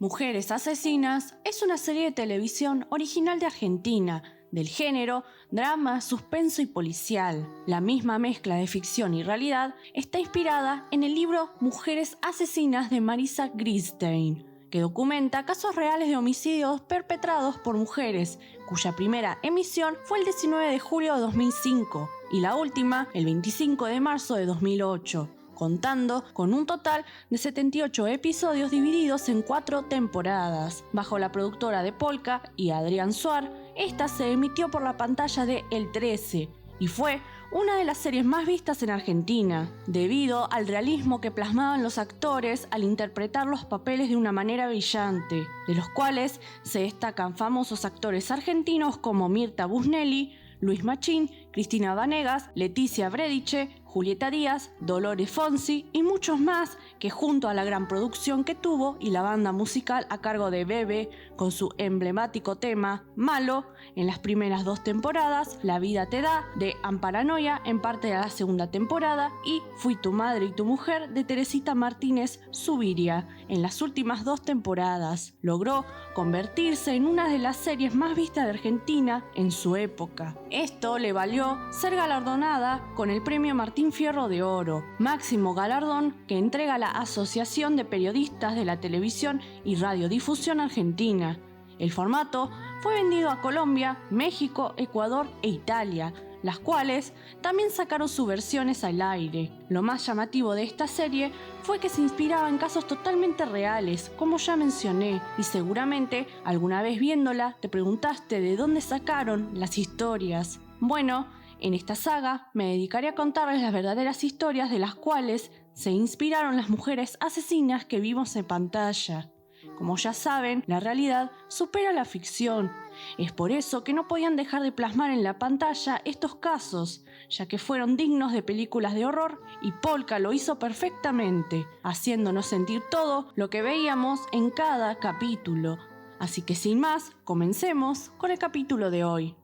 Mujeres Asesinas es una serie de televisión original de Argentina, del género drama, suspenso y policial. La misma mezcla de ficción y realidad está inspirada en el libro Mujeres Asesinas de Marisa Grinstein, que documenta casos reales de homicidios perpetrados por mujeres, cuya primera emisión fue el 19 de julio de 2005 y la última el 25 de marzo de 2008. Contando con un total de 78 episodios divididos en 4 temporadas. Bajo la productora de Polka y Adrián Suar, esta se emitió por la pantalla de El 13 y fue una de las series más vistas en Argentina, debido al realismo que plasmaban los actores al interpretar los papeles de una manera brillante, de los cuales se destacan famosos actores argentinos como Mirta Busnelli, Luis Machín, Cristina Vanegas, Leticia Brediche, Julieta Díaz, Dolores Fonsi y muchos más que junto a la gran producción que tuvo y la banda musical a cargo de Bebe con su emblemático tema Malo en las primeras 2 temporadas, La vida te da de Amparanoia en parte de la segunda temporada y Fui tu madre y tu mujer de Teresita Martínez Zuviria en las últimas 2 temporadas. Logró convertirse en una de las series más vistas de Argentina en su época. Esto le valió ser galardonada con el premio Martín Fierro de Oro, máximo galardón que entrega la Asociación de Periodistas de la Televisión y Radiodifusión Argentina. El formato fue vendido a Colombia, México, Ecuador e Italia, las cuales también sacaron sus versiones al aire. Lo más llamativo de esta serie fue que se inspiraba en casos totalmente reales, como ya mencioné, y seguramente alguna vez viéndola te preguntaste de dónde sacaron las historias. Bueno, en esta saga me dedicaré a contarles las verdaderas historias de las cuales se inspiraron las mujeres asesinas que vimos en pantalla. Como ya saben, la realidad supera la ficción. Es por eso que no podían dejar de plasmar en la pantalla estos casos, ya que fueron dignos de películas de horror y Polka lo hizo perfectamente, haciéndonos sentir todo lo que veíamos en cada capítulo. Así que sin más, comencemos con el capítulo de hoy.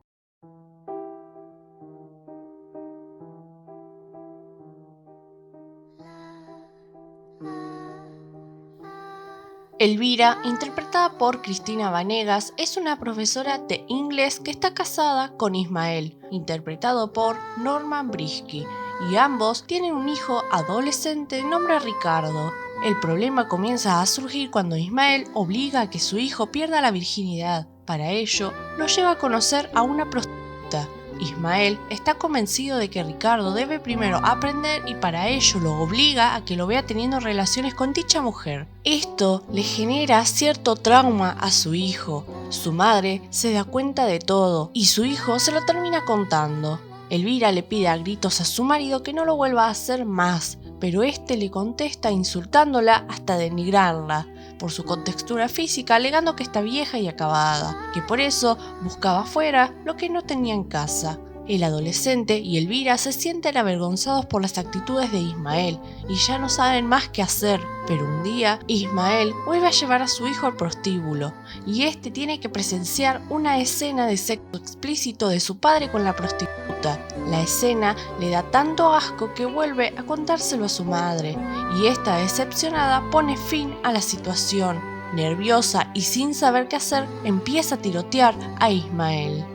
Elvira, interpretada por Cristina Vanegas, es una profesora de inglés que está casada con Ismael, interpretado por Norman Brisky, y ambos tienen un hijo adolescente de nombre Ricardo. El problema comienza a surgir cuando Ismael obliga a que su hijo pierda la virginidad. Para ello, lo lleva a conocer a una prostituta. Ismael está convencido de que Ricardo debe primero aprender y para ello lo obliga a que lo vea teniendo relaciones con dicha mujer. Esto le genera cierto trauma a su hijo. Su madre se da cuenta de todo y su hijo se lo termina contando. Elvira le pide a gritos a su marido que no lo vuelva a hacer más, pero este le contesta insultándola hasta denigrarla por su contextura física, alegando que está vieja y acabada, que por eso buscaba afuera lo que no tenía en casa. El adolescente y Elvira se sienten avergonzados por las actitudes de Ismael y ya no saben más qué hacer, pero un día Ismael vuelve a llevar a su hijo al prostíbulo y este tiene que presenciar una escena de sexo explícito de su padre con la prostituta. La escena le da tanto asco que vuelve a contárselo a su madre y esta, decepcionada, pone fin a la situación. Nerviosa y sin saber qué hacer, empieza a tirotear a Ismael.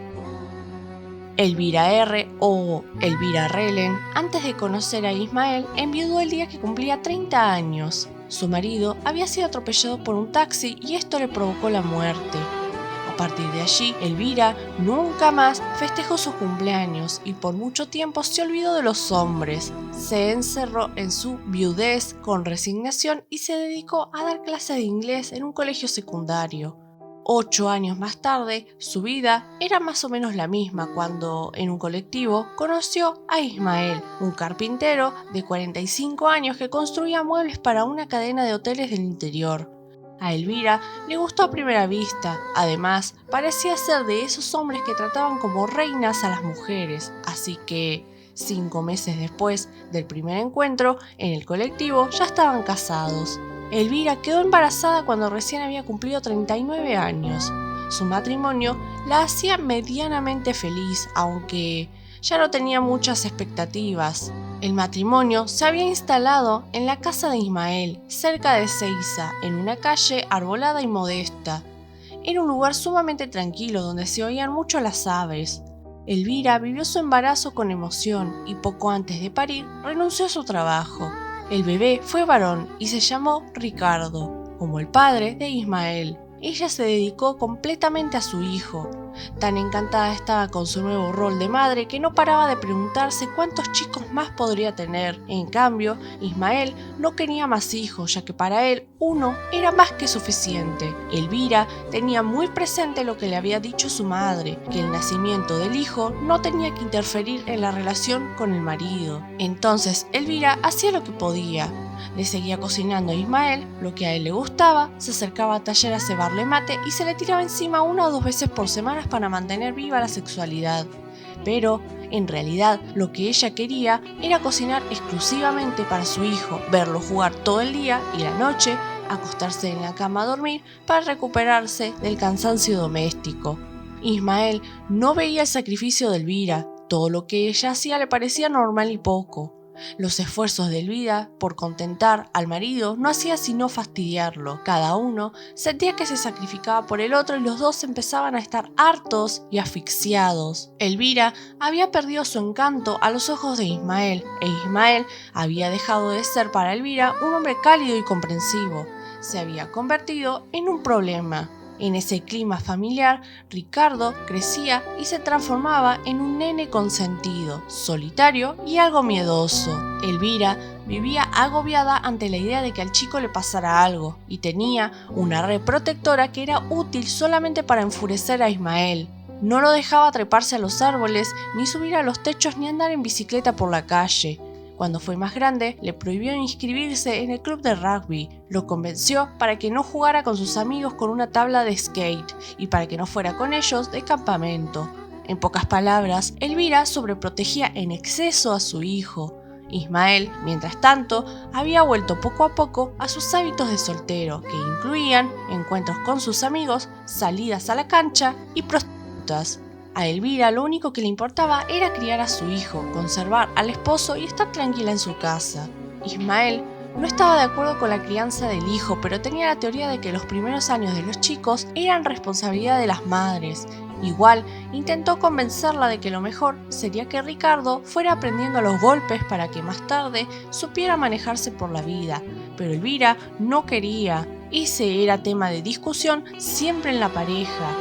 Elvira R. o Elvira Relen, antes de conocer a Ismael, enviudó el día que cumplía 30 años. Su marido había sido atropellado por un taxi y esto le provocó la muerte. A partir de allí, Elvira nunca más festejó sus cumpleaños y por mucho tiempo se olvidó de los hombres. Se encerró en su viudez con resignación y se dedicó a dar clases de inglés en un colegio secundario. 8 años más tarde, su vida era más o menos la misma cuando, en un colectivo, conoció a Ismael, un carpintero de 45 años que construía muebles para una cadena de hoteles del interior. A Elvira le gustó a primera vista, además parecía ser de esos hombres que trataban como reinas a las mujeres, así que 5 meses después del primer encuentro, en el colectivo ya estaban casados. Elvira quedó embarazada cuando recién había cumplido 39 años. Su matrimonio la hacía medianamente feliz, aunque ya no tenía muchas expectativas. El matrimonio se había instalado en la casa de Ismael, cerca de Ezeiza, en una calle arbolada y modesta. Era un lugar sumamente tranquilo donde se oían mucho las aves. Elvira vivió su embarazo con emoción y poco antes de parir renunció a su trabajo. El bebé fue varón y se llamó Ricardo, como el padre de Ismael. Ella se dedicó completamente a su hijo. Tan encantada estaba con su nuevo rol de madre que no paraba de preguntarse cuántos chicos más podría tener. En cambio, Ismael no quería más hijos, ya que para él uno era más que suficiente. Elvira tenía muy presente lo que le había dicho su madre, que el nacimiento del hijo no tenía que interferir en la relación con el marido. Entonces, Elvira hacía lo que podía. Le seguía cocinando a Ismael lo que a él le gustaba, se acercaba a taller a cebarle mate y se le tiraba encima 1 o 2 veces por semana para mantener viva la sexualidad. Pero, en realidad, lo que ella quería era cocinar exclusivamente para su hijo, verlo jugar todo el día y la noche, acostarse en la cama a dormir para recuperarse del cansancio doméstico. Ismael no veía el sacrificio de Elvira, todo lo que ella hacía le parecía normal y poco. Los esfuerzos de Elvira por contentar al marido no hacía sino fastidiarlo. Cada uno sentía que se sacrificaba por el otro y los dos empezaban a estar hartos y asfixiados. Elvira había perdido su encanto a los ojos de Ismael, e Ismael había dejado de ser para Elvira un hombre cálido y comprensivo. Se había convertido en un problema. En ese clima familiar, Ricardo crecía y se transformaba en un nene consentido, solitario y algo miedoso. Elvira vivía agobiada ante la idea de que al chico le pasara algo y tenía una red protectora que era útil solamente para enfurecer a Ismael. No lo dejaba treparse a los árboles, ni subir a los techos, ni andar en bicicleta por la calle. Cuando fue más grande, le prohibió inscribirse en el club de rugby, lo convenció para que no jugara con sus amigos con una tabla de skate y para que no fuera con ellos de campamento. En pocas palabras, Elvira sobreprotegía en exceso a su hijo. Ismael, mientras tanto, había vuelto poco a poco a sus hábitos de soltero, que incluían encuentros con sus amigos, salidas a la cancha y prostitutas. A Elvira lo único que le importaba era criar a su hijo, conservar al esposo y estar tranquila en su casa. Ismael no estaba de acuerdo con la crianza del hijo, pero tenía la teoría de que los primeros años de los chicos eran responsabilidad de las madres. Igual, intentó convencerla de que lo mejor sería que Ricardo fuera aprendiendo los golpes para que más tarde supiera manejarse por la vida, pero Elvira no quería. Ese era tema de discusión siempre en la pareja.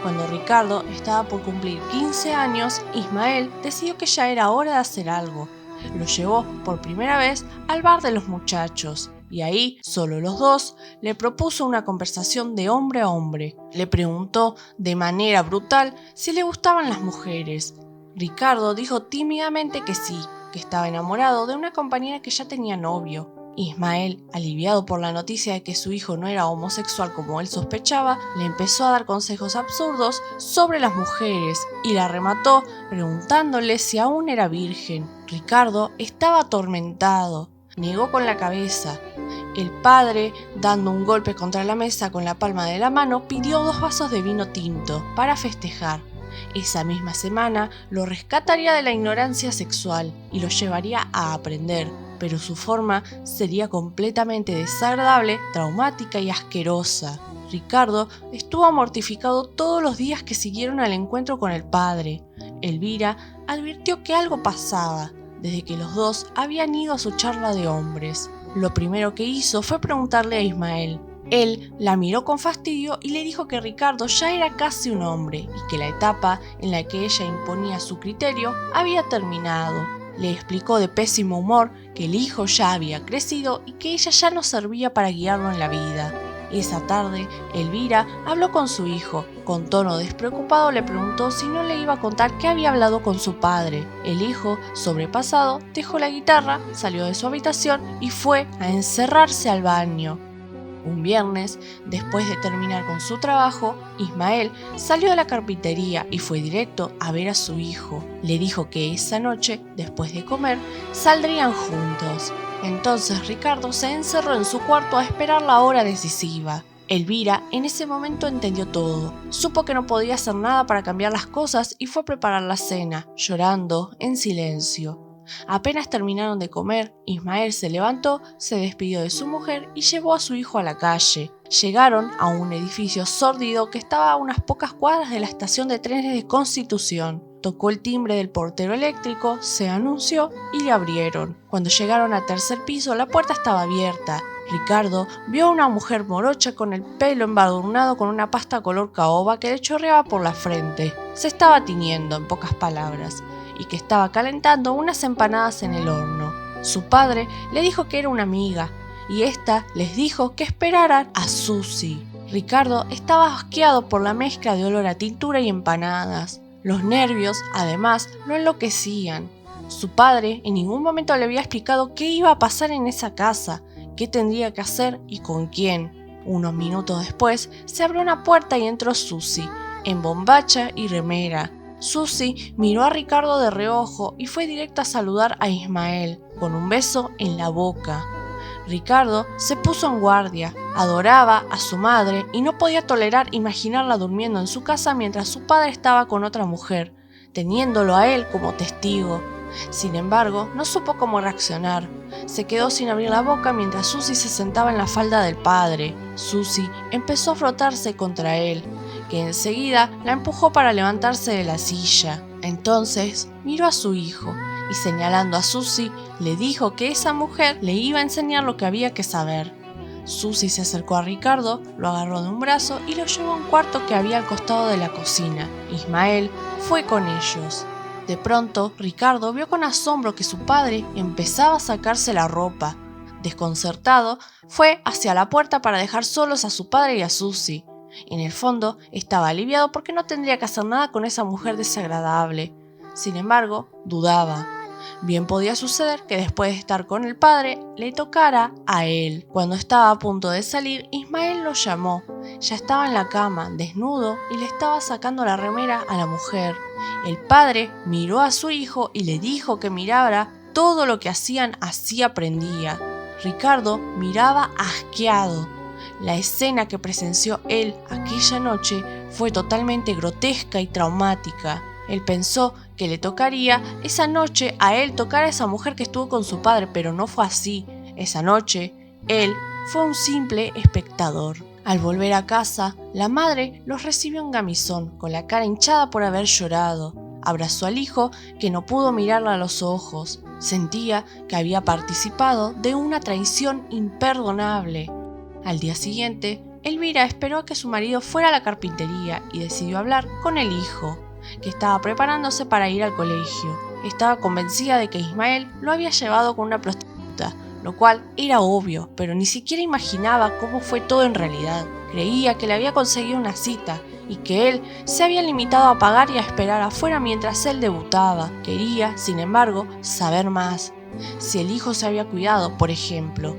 Cuando Ricardo estaba por cumplir 15 años, Ismael decidió que ya era hora de hacer algo. Lo llevó por primera vez al bar de los muchachos, y ahí, solo los dos, le propuso una conversación de hombre a hombre. Le preguntó de manera brutal si le gustaban las mujeres. Ricardo dijo tímidamente que sí, que estaba enamorado de una compañera que ya tenía novio. Ismael, aliviado por la noticia de que su hijo no era homosexual como él sospechaba, le empezó a dar consejos absurdos sobre las mujeres y la remató preguntándole si aún era virgen. Ricardo estaba atormentado. Negó con la cabeza. El padre, dando un golpe contra la mesa con la palma de la mano, pidió 2 vasos de vino tinto para festejar. Esa misma semana lo rescataría de la ignorancia sexual y lo llevaría a aprender, pero su forma sería completamente desagradable, traumática y asquerosa. Ricardo estuvo mortificado todos los días que siguieron al encuentro con el padre. Elvira advirtió que algo pasaba, desde que los dos habían ido a su charla de hombres. Lo primero que hizo fue preguntarle a Ismael. Él la miró con fastidio y le dijo que Ricardo ya era casi un hombre y que la etapa en la que ella imponía su criterio había terminado. Le explicó de pésimo humor que el hijo ya había crecido y que ella ya no servía para guiarlo en la vida. Esa tarde, Elvira habló con su hijo. Con tono despreocupado le preguntó si no le iba a contar que había hablado con su padre. El hijo, sobrepasado, dejó la guitarra, salió de su habitación y fue a encerrarse al baño. Un viernes, después de terminar con su trabajo, Ismael salió de la carpintería y fue directo a ver a su hijo. Le dijo que esa noche, después de comer, saldrían juntos. Entonces Ricardo se encerró en su cuarto a esperar la hora decisiva. Elvira en ese momento entendió todo. Supo que no podía hacer nada para cambiar las cosas y fue a preparar la cena, llorando en silencio. Apenas terminaron de comer, Ismael se levantó, se despidió de su mujer y llevó a su hijo a la calle. Llegaron a un edificio sórdido que estaba a unas pocas cuadras de la estación de trenes de Constitución. Tocó el timbre del portero eléctrico, se anunció y le abrieron. Cuando llegaron al tercer piso, la puerta estaba abierta. Ricardo vio a una mujer morocha con el pelo embadurnado con una pasta color caoba que le chorreaba por la frente. Se estaba tiñendo, en pocas palabras, y que estaba calentando unas empanadas en el horno. Su padre le dijo que era una amiga, y ésta les dijo que esperaran a Susi. Ricardo estaba asqueado por la mezcla de olor a tintura y empanadas. Los nervios, además, lo enloquecían. Su padre en ningún momento le había explicado qué iba a pasar en esa casa, qué tendría que hacer y con quién. Unos minutos después, se abrió una puerta y entró Susi, en bombacha y remera. Susi miró a Ricardo de reojo y fue directo a saludar a Ismael, con un beso en la boca. Ricardo se puso en guardia, adoraba a su madre y no podía tolerar imaginarla durmiendo en su casa mientras su padre estaba con otra mujer, teniéndolo a él como testigo. Sin embargo, no supo cómo reaccionar. Se quedó sin abrir la boca mientras Susi se sentaba en la falda del padre. Susi empezó a frotarse contra él, que enseguida la empujó para levantarse de la silla. Entonces miró a su hijo y, señalando a Susi, le dijo que esa mujer le iba a enseñar lo que había que saber. Susi se acercó a Ricardo, lo agarró de un brazo y lo llevó a un cuarto que había al costado de la cocina. Ismael fue con ellos. De pronto, Ricardo vio con asombro que su padre empezaba a sacarse la ropa. Desconcertado, fue hacia la puerta para dejar solos a su padre y a Susi. En el fondo, estaba aliviado porque no tendría que hacer nada con esa mujer desagradable. Sin embargo, dudaba. Bien podía suceder que después de estar con el padre, le tocara a él. Cuando estaba a punto de salir, Ismael lo llamó. Ya estaba en la cama, desnudo, y le estaba sacando la remera a la mujer. El padre miró a su hijo y le dijo que mirara todo lo que hacían, así aprendía. Ricardo miraba asqueado. La escena que presenció él aquella noche fue totalmente grotesca y traumática. Él pensó que le tocaría esa noche a él tocar a esa mujer que estuvo con su padre, pero no fue así. Esa noche, él fue un simple espectador. Al volver a casa, la madre los recibió en gamisón, con la cara hinchada por haber llorado. Abrazó al hijo, que no pudo mirarla a los ojos. Sentía que había participado de una traición imperdonable. Al día siguiente, Elvira esperó a que su marido fuera a la carpintería y decidió hablar con el hijo, que estaba preparándose para ir al colegio. Estaba convencida de que Ismael lo había llevado con una prostituta, lo cual era obvio, pero ni siquiera imaginaba cómo fue todo en realidad. Creía que le había conseguido una cita y que él se había limitado a pagar y a esperar afuera mientras él debutaba. Quería, sin embargo, saber más. Si el hijo se había cuidado, por ejemplo.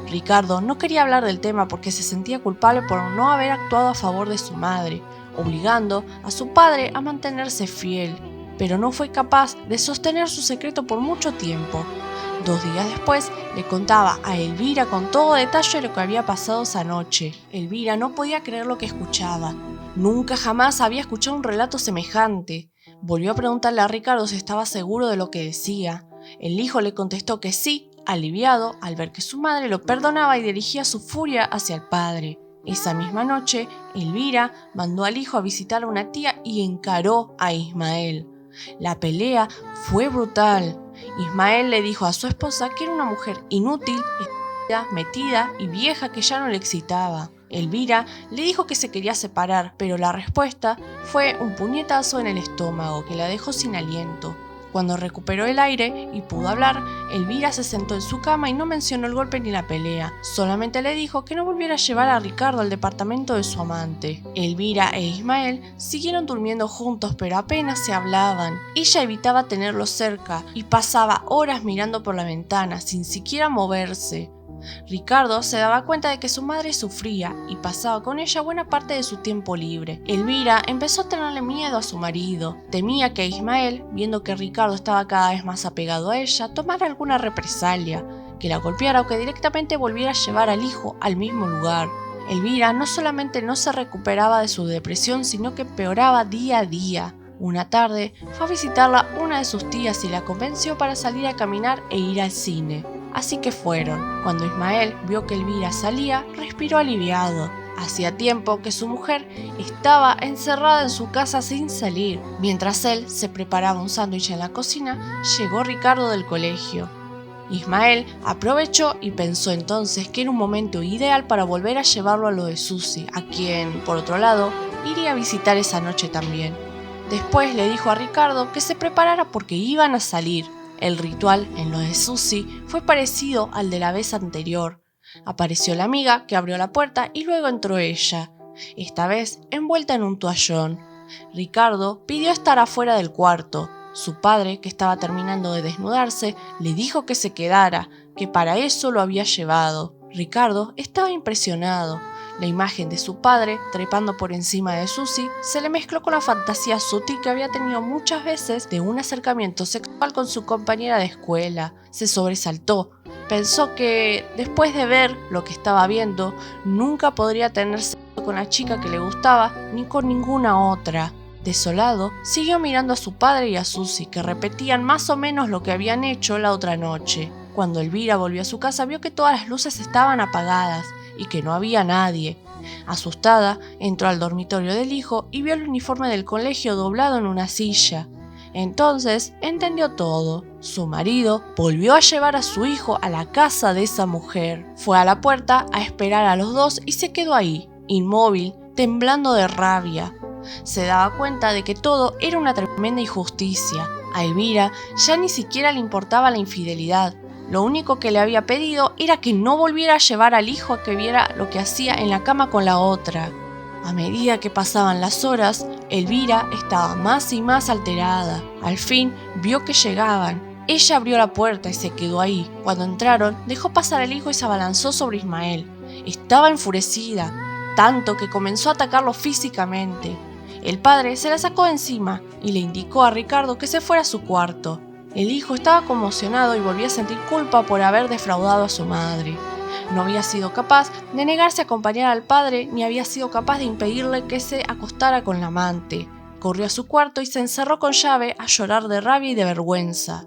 Ricardo no quería hablar del tema porque se sentía culpable por no haber actuado a favor de su madre, obligando a su padre a mantenerse fiel, pero no fue capaz de sostener su secreto por mucho tiempo. 2 días después le contaba a Elvira con todo detalle lo que había pasado esa noche. Elvira no podía creer lo que escuchaba. Nunca jamás había escuchado un relato semejante. Volvió a preguntarle a Ricardo si estaba seguro de lo que decía. El hijo le contestó que sí, aliviado al ver que su madre lo perdonaba y dirigía su furia hacia el padre. Esa misma noche, Elvira mandó al hijo a visitar a una tía y encaró a Ismael. La pelea fue brutal. Ismael le dijo a su esposa que era una mujer inútil, metida y vieja que ya no le excitaba. Elvira le dijo que se quería separar, pero la respuesta fue un puñetazo en el estómago que la dejó sin aliento. Cuando recuperó el aire y pudo hablar, Elvira se sentó en su cama y no mencionó el golpe ni la pelea. Solamente le dijo que no volviera a llevar a Ricardo al departamento de su amante. Elvira e Ismael siguieron durmiendo juntos, pero apenas se hablaban. Ella evitaba tenerlo cerca y pasaba horas mirando por la ventana sin siquiera moverse. Ricardo se daba cuenta de que su madre sufría y pasaba con ella buena parte de su tiempo libre. Elvira empezó a tenerle miedo a su marido. Temía que Ismael, viendo que Ricardo estaba cada vez más apegado a ella, tomara alguna represalia, que la golpeara o que directamente volviera a llevar al hijo al mismo lugar. Elvira no solamente no se recuperaba de su depresión, sino que empeoraba día a día. Una tarde fue a visitarla una de sus tías y la convenció para salir a caminar e ir al cine. Así que fueron. Cuando Ismael vio que Elvira salía, respiró aliviado. Hacía tiempo que su mujer estaba encerrada en su casa sin salir. Mientras él se preparaba un sándwich en la cocina, llegó Ricardo del colegio. Ismael aprovechó y pensó entonces que era un momento ideal para volver a llevarlo a lo de Susi, a quien, por otro lado, iría a visitar esa noche también. Después le dijo a Ricardo que se preparara porque iban a salir. El ritual en lo de Susi fue parecido al de la vez anterior. Apareció la amiga que abrió la puerta y luego entró ella, esta vez envuelta en un toallón. Ricardo pidió estar afuera del cuarto. Su padre, que estaba terminando de desnudarse, le dijo que se quedara, que para eso lo había llevado. Ricardo estaba impresionado. La imagen de su padre, trepando por encima de Susi, se le mezcló con la fantasía sutil que había tenido muchas veces de un acercamiento sexual con su compañera de escuela. Se sobresaltó. Pensó que, después de ver lo que estaba viendo, nunca podría tener sexo con la chica que le gustaba ni con ninguna otra. Desolado, siguió mirando a su padre y a Susi, que repetían más o menos lo que habían hecho la otra noche. Cuando Elvira volvió a su casa, vio que todas las luces estaban apagadas y que no había nadie. Asustada, entró al dormitorio del hijo y vio el uniforme del colegio doblado en una silla. Entonces entendió todo. Su marido volvió a llevar a su hijo a la casa de esa mujer. Fue a la puerta a esperar a los dos y se quedó ahí, inmóvil, temblando de rabia. Se daba cuenta de que todo era una tremenda injusticia. A Elvira ya ni siquiera le importaba la infidelidad. Lo único que le había pedido era que no volviera a llevar al hijo a que viera lo que hacía en la cama con la otra. A medida que pasaban las horas, Elvira estaba más y más alterada. Al fin vio que llegaban. Ella abrió la puerta y se quedó ahí. Cuando entraron, dejó pasar al hijo y se abalanzó sobre Ismael. Estaba enfurecida, tanto que comenzó a atacarlo físicamente. El padre se la sacó de encima y le indicó a Ricardo que se fuera a su cuarto. El hijo estaba conmocionado y volvía a sentir culpa por haber defraudado a su madre. No había sido capaz de negarse a acompañar al padre ni había sido capaz de impedirle que se acostara con la amante. Corrió a su cuarto y se encerró con llave a llorar de rabia y de vergüenza.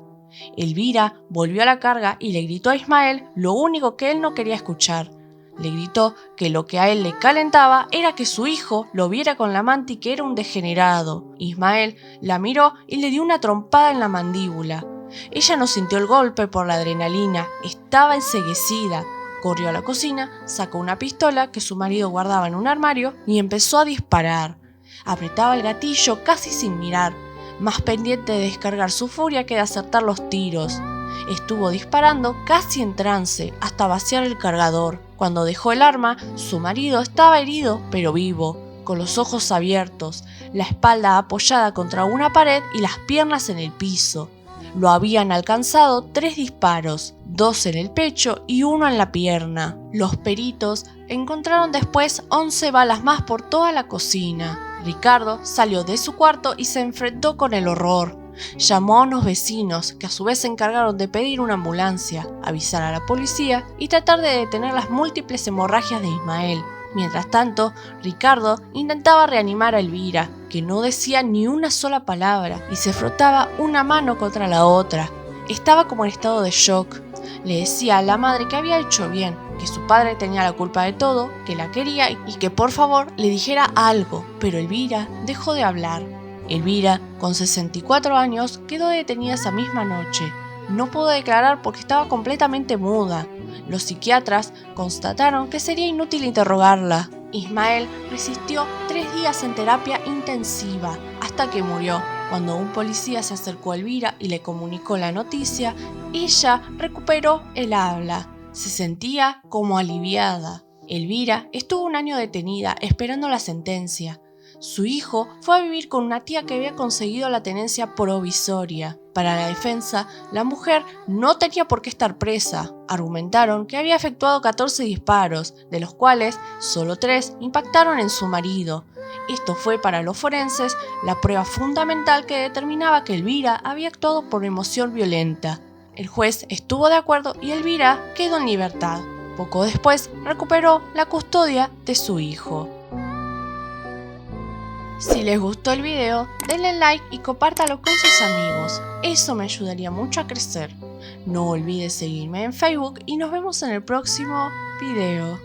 Elvira volvió a la carga y le gritó a Ismael lo único que él no quería escuchar. Le gritó que lo que a él le calentaba era que su hijo lo viera con la amante y que era un degenerado. Ismael la miró y le dio una trompada en la mandíbula. Ella no sintió el golpe por la adrenalina, estaba enceguecida. Corrió a la cocina, sacó una pistola que su marido guardaba en un armario y empezó a disparar. Apretaba el gatillo casi sin mirar, más pendiente de descargar su furia que de acertar los tiros. Estuvo disparando casi en trance hasta vaciar el cargador. Cuando dejó el arma, su marido estaba herido pero vivo, con los ojos abiertos, la espalda apoyada contra una pared y las piernas en el piso. Lo habían alcanzado 3 disparos, 2 en el pecho y 1 en la pierna. Los peritos encontraron después 11 balas más por toda la cocina. Ricardo salió de su cuarto y se enfrentó con el horror. Llamó a unos vecinos que a su vez se encargaron de pedir una ambulancia, avisar a la policía y tratar de detener las múltiples hemorragias de Ismael. Mientras tanto, Ricardo intentaba reanimar a Elvira, que no decía ni una sola palabra y se frotaba una mano contra la otra. Estaba como en estado de shock. Le decía a la madre que había hecho bien, que su padre tenía la culpa de todo, que la quería y que por favor le dijera algo, pero Elvira dejó de hablar. Elvira, con 64 años, quedó detenida esa misma noche. No pudo declarar porque estaba completamente muda. Los psiquiatras constataron que sería inútil interrogarla. Ismael resistió 3 días en terapia intensiva hasta que murió. Cuando un policía se acercó a Elvira y le comunicó la noticia, ella recuperó el habla. Se sentía como aliviada. Elvira estuvo 1 año detenida esperando la sentencia. Su hijo fue a vivir con una tía que había conseguido la tenencia provisoria. Para la defensa, la mujer no tenía por qué estar presa. Argumentaron que había efectuado 14 disparos, de los cuales solo 3 impactaron en su marido. Esto fue para los forenses la prueba fundamental que determinaba que Elvira había actuado por emoción violenta. El juez estuvo de acuerdo y Elvira quedó en libertad. Poco después recuperó la custodia de su hijo. Si les gustó el video, denle like y compártalo con sus amigos, eso me ayudaría mucho a crecer. No olvides seguirme en Facebook y nos vemos en el próximo video.